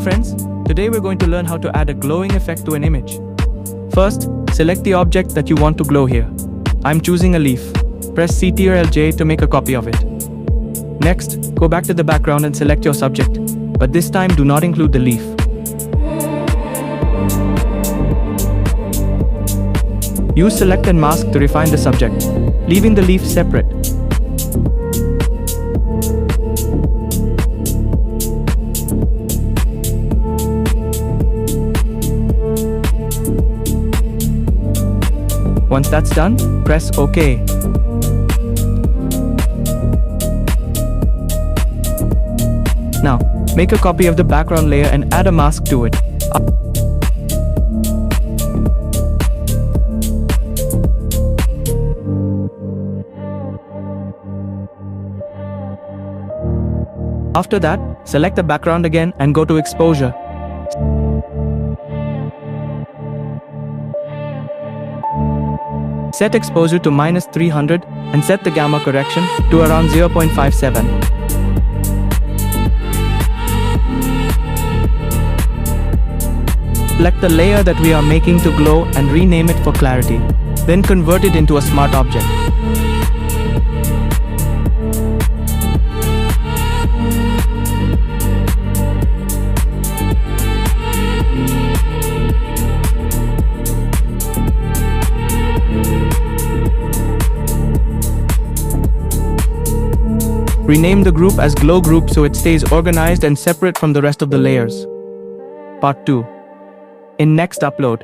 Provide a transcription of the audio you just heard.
friends, today we're going to learn how to add a glowing effect to an image. First, select the object that you want to glow here. I'm choosing a leaf. Press Ctrl+J to make a copy of it. Next, go back to the background and select your subject, but this time do not include the leaf. Use Select and Mask to refine the subject, leaving the leaf separate. Once that's done, press OK. Now, make a copy of the background layer and add a mask to it. After that, select the background again and go to Exposure. Set exposure to -300 and set the gamma correction to around 0.57. Select the layer that we are making to glow and rename it for clarity. Then convert it into a smart object. Rename the group as Glow Group so it stays organized and separate from the rest of the layers. Part 2. In next upload,